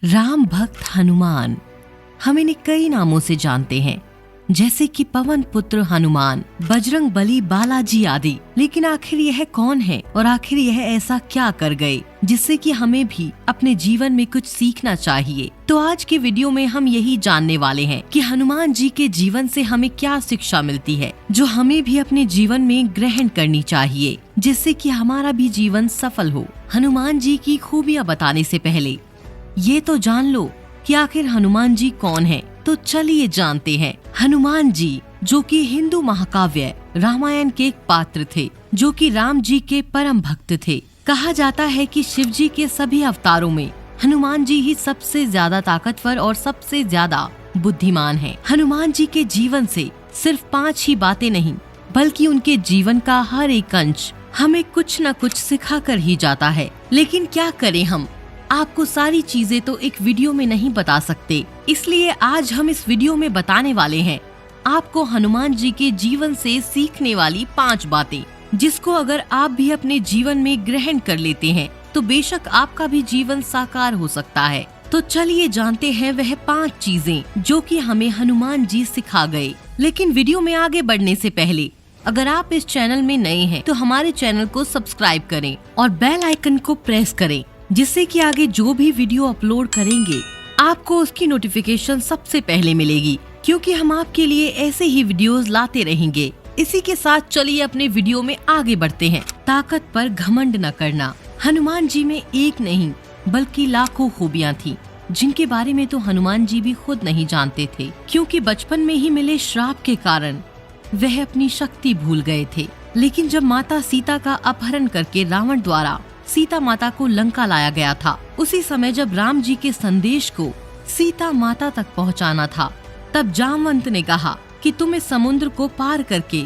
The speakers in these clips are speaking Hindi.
राम भक्त हनुमान हम इन्हें कई नामों से जानते हैं, जैसे कि पवन पुत्र हनुमान, बजरंग बली, बालाजी आदि। लेकिन आखिर यह कौन है और आखिर यह ऐसा क्या कर गए जिससे कि हमें भी अपने जीवन में कुछ सीखना चाहिए। तो आज के वीडियो में हम यही जानने वाले हैं कि हनुमान जी के जीवन से हमें क्या शिक्षा मिलती है, जो हमें भी अपने जीवन में ग्रहण करनी चाहिए, जिससे कि हमारा भी जीवन सफल हो। हनुमान जी की खूबियाँ बताने से पहले ये तो जान लो कि आखिर हनुमान जी कौन है। तो चलिए जानते हैं। हनुमान जी जो कि हिंदू महाकाव्य रामायण के एक पात्र थे, जो कि राम जी के परम भक्त थे। कहा जाता है कि शिव जी के सभी अवतारों में हनुमान जी ही सबसे ज्यादा ताकतवर और सबसे ज्यादा बुद्धिमान हैं। हनुमान जी के जीवन से सिर्फ 5 ही बातें नहीं, बल्कि उनके जीवन का हर एक अंश हमें कुछ न कुछ सिखा कर ही जाता है। लेकिन क्या करें, हम आपको सारी चीजें तो एक वीडियो में नहीं बता सकते, इसलिए आज हम इस वीडियो में बताने वाले हैं आपको हनुमान जी के जीवन से सीखने वाली 5 बातें, जिसको अगर आप भी अपने जीवन में ग्रहण कर लेते हैं तो बेशक आपका भी जीवन साकार हो सकता है। तो चलिए जानते हैं वह 5 चीजें जो कि हमें हनुमान जी सिखा गए। लेकिन वीडियो में आगे बढ़ने से पहले अगर आप इस चैनल में नए हैं तो हमारे चैनल को सब्सक्राइब करें और बेल आइकन को प्रेस करें, जिससे कि आगे जो भी वीडियो अपलोड करेंगे आपको उसकी नोटिफिकेशन सबसे पहले मिलेगी, क्योंकि हम आपके लिए ऐसे ही वीडियोस लाते रहेंगे। इसी के साथ चलिए अपने वीडियो में आगे बढ़ते हैं। ताकत पर घमंड न करना। हनुमान जी में एक नहीं बल्कि लाखों खूबियाँ थी, जिनके बारे में तो हनुमान जी भी खुद नहीं जानते थे, क्योंकि बचपन में ही मिले श्राप के कारण वह अपनी शक्ति भूल गए थे। लेकिन जब माता सीता का अपहरण करके रावण द्वारा सीता माता को लंका लाया गया था, उसी समय जब राम जी के संदेश को सीता माता तक पहुंचाना था, तब जामवंत ने कहा कि तुम इस समुद्र को पार करके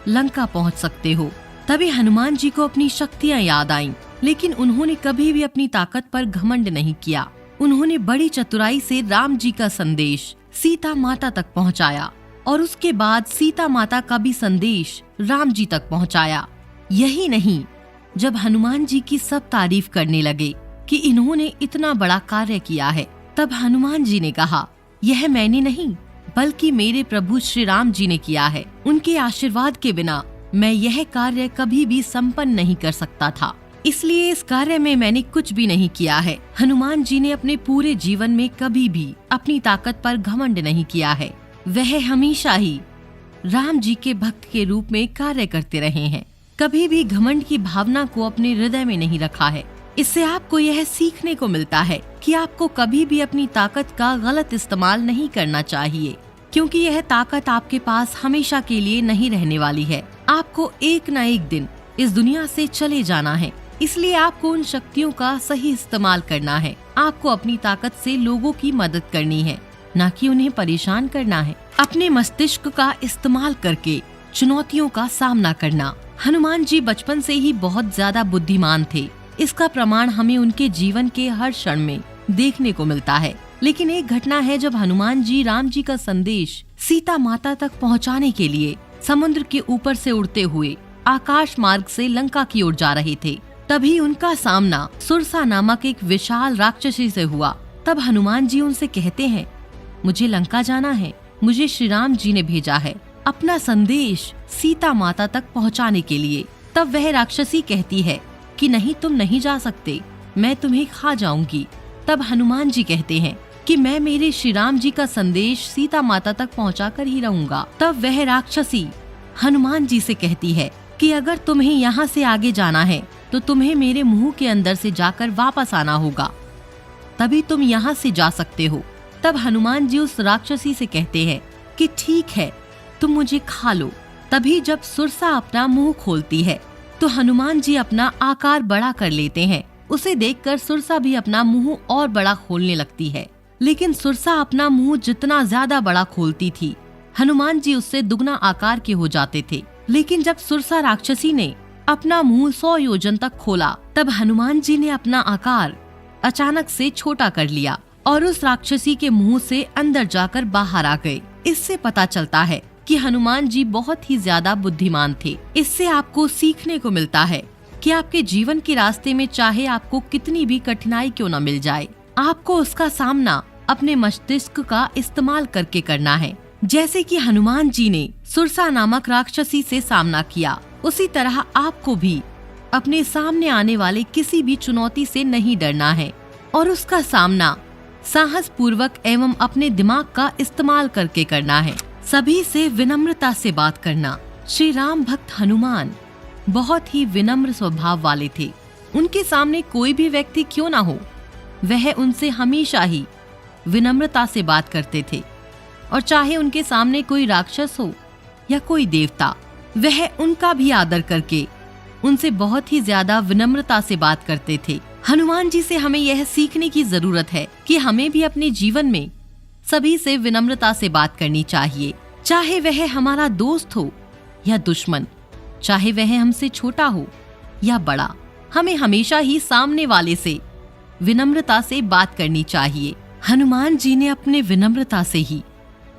लंका पहुंच सकते हो। तभी हनुमान जी को अपनी शक्तियां याद आईं, लेकिन उन्होंने कभी भी अपनी ताकत पर घमंड नहीं किया। उन्होंने बड़ी चतुराई से राम जी का संदेश सीता माता तक पहुँचाया और उसके बाद सीता माता का भी संदेश राम जी तक पहुँचाया। यही नहीं, जब हनुमान जी की सब तारीफ करने लगे कि इन्होंने इतना बड़ा कार्य किया है, तब हनुमान जी ने कहा, यह मैंने नहीं बल्कि मेरे प्रभु श्री राम जी ने किया है। उनके आशीर्वाद के बिना मैं यह कार्य कभी भी संपन्न नहीं कर सकता था, इसलिए इस कार्य में मैंने कुछ भी नहीं किया है। हनुमान जी ने अपने पूरे जीवन में कभी भी अपनी ताकत पर घमंड नहीं किया है। वह हमेशा ही राम जी के भक्त के रूप में कार्य करते रहे हैं, कभी भी घमंड की भावना को अपने हृदय में नहीं रखा है। इससे आपको यह सीखने को मिलता है कि आपको कभी भी अपनी ताकत का गलत इस्तेमाल नहीं करना चाहिए, क्योंकि यह ताकत आपके पास हमेशा के लिए नहीं रहने वाली है। आपको एक न एक दिन इस दुनिया से चले जाना है, इसलिए आपको उन शक्तियों का सही इस्तेमाल करना है। आपको अपनी ताकत से लोगों की मदद करनी है, न कि उन्हें परेशान करना है। अपने मस्तिष्क का इस्तेमाल करके चुनौतियों का सामना करना। हनुमान जी बचपन से ही बहुत ज्यादा बुद्धिमान थे। इसका प्रमाण हमें उनके जीवन के हर क्षण में देखने को मिलता है। लेकिन एक घटना है जब हनुमान जी राम जी का संदेश सीता माता तक पहुंचाने के लिए समुद्र के ऊपर से उड़ते हुए आकाश मार्ग से लंका की ओर जा रहे थे। तभी उनका सामना सुरसा नामक एक विशाल राक्षसी से हुआ। तब हनुमान जी उनसे कहते हैं, मुझे लंका जाना है, मुझे श्री राम जी ने भेजा है अपना संदेश सीता माता तक पहुंचाने के लिए। तब वह राक्षसी कहती है कि नहीं, तुम नहीं जा सकते, मैं तुम्हें खा जाऊंगी। तब हनुमान जी कहते हैं कि मैं मेरे श्री राम जी का संदेश सीता माता तक पहुंचा कर ही रहूंगा। तब वह राक्षसी हनुमान जी से कहती है कि अगर तुम्हें यहाँ से आगे जाना है तो तुम्हें मेरे मुंह के अंदर से जाकर वापस आना होगा, तभी तुम यहाँ से जा सकते हो। तब हनुमान जी उस राक्षसी से कहते हैं कि ठीक है, तुम मुझे खा लो। तभी जब सुरसा अपना मुंह खोलती है तो हनुमान जी अपना आकार बड़ा कर लेते हैं। उसे देखकर सुरसा भी अपना मुंह और बड़ा खोलने लगती है। लेकिन सुरसा अपना मुंह जितना ज्यादा बड़ा खोलती थी, हनुमान जी उससे दुगना आकार के हो जाते थे। लेकिन जब सुरसा राक्षसी ने अपना मुंह 100 योजन तक खोला, तब हनुमान जी ने अपना आकार अचानक से छोटा कर लिया और उस राक्षसी के मुंह से अंदर जाकर बाहर आ गए। इससे पता चलता है कि हनुमान जी बहुत ही ज्यादा बुद्धिमान थे। इससे आपको सीखने को मिलता है कि आपके जीवन के रास्ते में चाहे आपको कितनी भी कठिनाई क्यों न मिल जाए, आपको उसका सामना अपने मस्तिष्क का इस्तेमाल करके करना है। जैसे कि हनुमान जी ने सुरसा नामक राक्षसी से सामना किया, उसी तरह आपको भी अपने सामने आने वाले किसी भी चुनौती से नहीं डरना है और उसका सामना साहस पूर्वक एवं अपने दिमाग का इस्तेमाल करके करना है। सभी से विनम्रता से बात करना। श्री राम भक्त हनुमान बहुत ही विनम्र स्वभाव वाले थे। उनके सामने कोई भी व्यक्ति क्यों ना हो, वह उनसे हमेशा ही विनम्रता से बात करते थे और चाहे उनके सामने कोई राक्षस हो या कोई देवता, वह उनका भी आदर करके उनसे बहुत ही ज्यादा विनम्रता से बात करते थे। हनुमान जी से हमें यह सीखने की जरूरत है कि हमें भी अपने जीवन में सभी से विनम्रता से बात करनी चाहिए, चाहे वह हमारा दोस्त हो या दुश्मन, चाहे वह हमसे छोटा हो या बड़ा। हमें हमेशा ही सामने वाले से विनम्रता से बात करनी चाहिए। हनुमान जी ने अपने विनम्रता से ही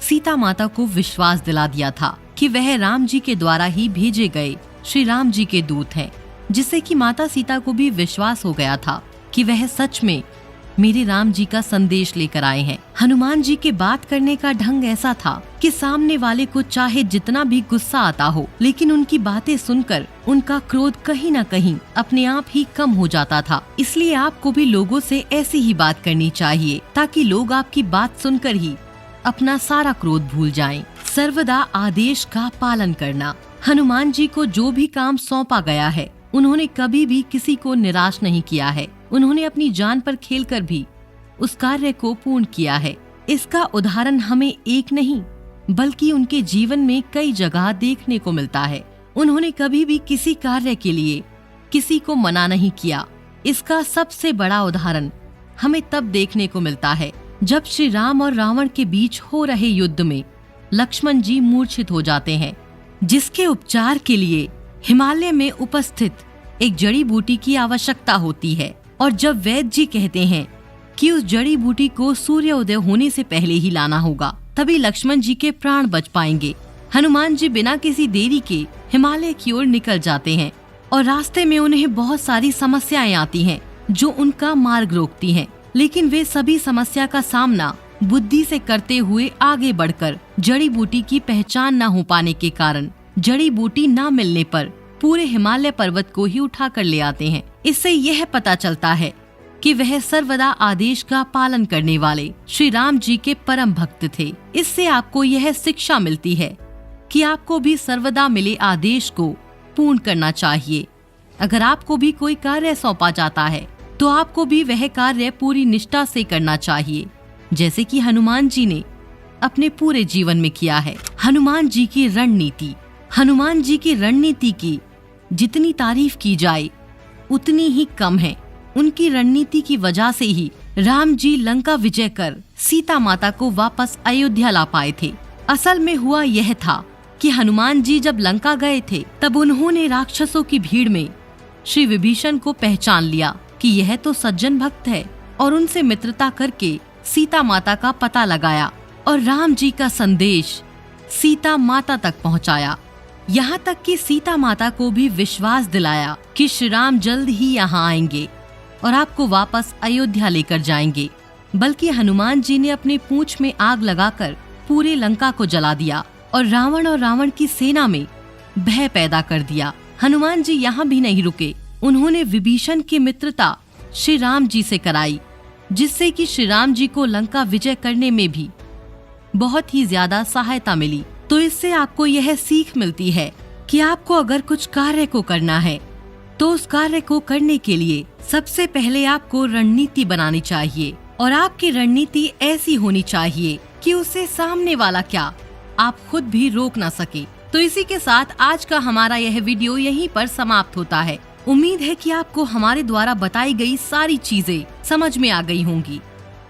सीता माता को विश्वास दिला दिया था कि वह राम जी के द्वारा ही भेजे गए श्री राम जी के दूत हैं, जिससे कि माता सीता को भी विश्वास हो गया था कि वह सच में मेरे राम जी का संदेश लेकर आए हैं। हनुमान जी के बात करने का ढंग ऐसा था कि सामने वाले को चाहे जितना भी गुस्सा आता हो, लेकिन उनकी बातें सुनकर उनका क्रोध कहीं न कहीं अपने आप ही कम हो जाता था। इसलिए आपको भी लोगों से ऐसी ही बात करनी चाहिए ताकि लोग आपकी बात सुनकर ही अपना सारा क्रोध भूल जाएं। सर्वदा आदेश का पालन करना। हनुमान जी को जो भी काम सौंपा गया है, उन्होंने कभी भी किसी को निराश नहीं किया है। उन्होंने अपनी जान पर खेलकर भी उस कार्य को पूर्ण किया है। इसका उदाहरण हमें एक नहीं बल्कि उनके जीवन में कई जगह देखने को मिलता है। उन्होंने कभी भी किसी कार्य के लिए किसी को मना नहीं किया। इसका सबसे बड़ा उदाहरण हमें तब देखने को मिलता है जब श्री राम और रावण के बीच हो रहे युद्ध में लक्ष्मण जी मूर्छित हो जाते हैं, जिसके उपचार के लिए हिमालय में उपस्थित एक जड़ी बूटी की आवश्यकता होती है। और जब वैद्य जी कहते हैं कि उस जड़ी बूटी को सूर्योदय होने से पहले ही लाना होगा, तभी लक्ष्मण जी के प्राण बच पाएंगे। हनुमान जी बिना किसी देरी के हिमालय की ओर निकल जाते हैं और रास्ते में उन्हें बहुत सारी समस्याएं आती हैं जो उनका मार्ग रोकती हैं, लेकिन वे सभी समस्या का सामना बुद्धि से करते हुए आगे बढ़कर जड़ी बूटी की पहचान न हो पाने के कारण जड़ी बूटी न मिलने पर पूरे हिमालय पर्वत को ही उठा कर ले आते हैं। इससे यह पता चलता है कि वह सर्वदा आदेश का पालन करने वाले श्री राम जी के परम भक्त थे। इससे आपको यह शिक्षा मिलती है कि आपको भी सर्वदा मिले आदेश को पूर्ण करना चाहिए। अगर आपको भी कोई कार्य सौंपा जाता है तो आपको भी वह कार्य पूरी निष्ठा से करना चाहिए, जैसे कि हनुमान जी ने अपने पूरे जीवन में किया है। हनुमान जी की रणनीति। हनुमान जी की रणनीति की जितनी तारीफ की जाए उतनी ही कम है। उनकी रणनीति की वजह से ही राम जी लंका विजय कर सीता माता को वापस अयोध्या ला पाए थे। असल में हुआ यह था कि हनुमान जी जब लंका गए थे तब उन्होंने राक्षसों की भीड़ में श्री विभीषण को पहचान लिया कि यह तो सज्जन भक्त है और उनसे मित्रता करके सीता माता का पता लगाया और राम जी का संदेश सीता माता तक पहुंचाया। यहाँ तक कि सीता माता को भी विश्वास दिलाया कि श्री राम जल्द ही यहाँ आएंगे और आपको वापस अयोध्या लेकर जाएंगे। बल्कि हनुमान जी ने अपने पूंछ में आग लगाकर पूरे लंका को जला दिया और रावण की सेना में भय पैदा कर दिया। हनुमान जी यहाँ भी नहीं रुके, उन्होंने विभीषण की मित्रता श्री राम जी से कराई, जिससे कि श्री राम जी को लंका विजय करने में भी बहुत ही ज्यादा सहायता मिली। तो इससे आपको यह सीख मिलती है कि आपको अगर कुछ कार्य को करना है तो उस कार्य को करने के लिए सबसे पहले आपको रणनीति बनानी चाहिए और आपकी रणनीति ऐसी होनी चाहिए कि उसे सामने वाला क्या आप खुद भी रोक ना सके। तो इसी के साथ आज का हमारा यह वीडियो यहीं पर समाप्त होता है। उम्मीद है कि आपको हमारे द्वारा बताई गई सारी चीजें समझ में आ गई होंगी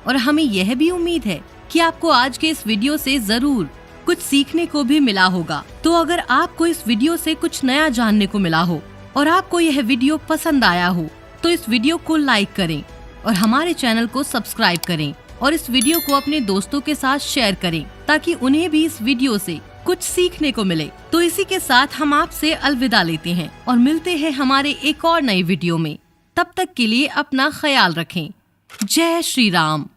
और हमें यह भी उम्मीद है कि आपको आज के इस वीडियो से जरूर कुछ सीखने को भी मिला होगा। तो अगर आपको इस वीडियो से कुछ नया जानने को मिला हो और आपको यह वीडियो पसंद आया हो तो इस वीडियो को लाइक करें और हमारे चैनल को सब्सक्राइब करें और इस वीडियो को अपने दोस्तों के साथ शेयर करें ताकि उन्हें भी इस वीडियो से कुछ सीखने को मिले। तो इसी के साथ हम आपसे अलविदा लेते हैं और मिलते हैं हमारे एक और नए वीडियो में। तब तक के लिए अपना ख्याल रखें। जय श्री राम।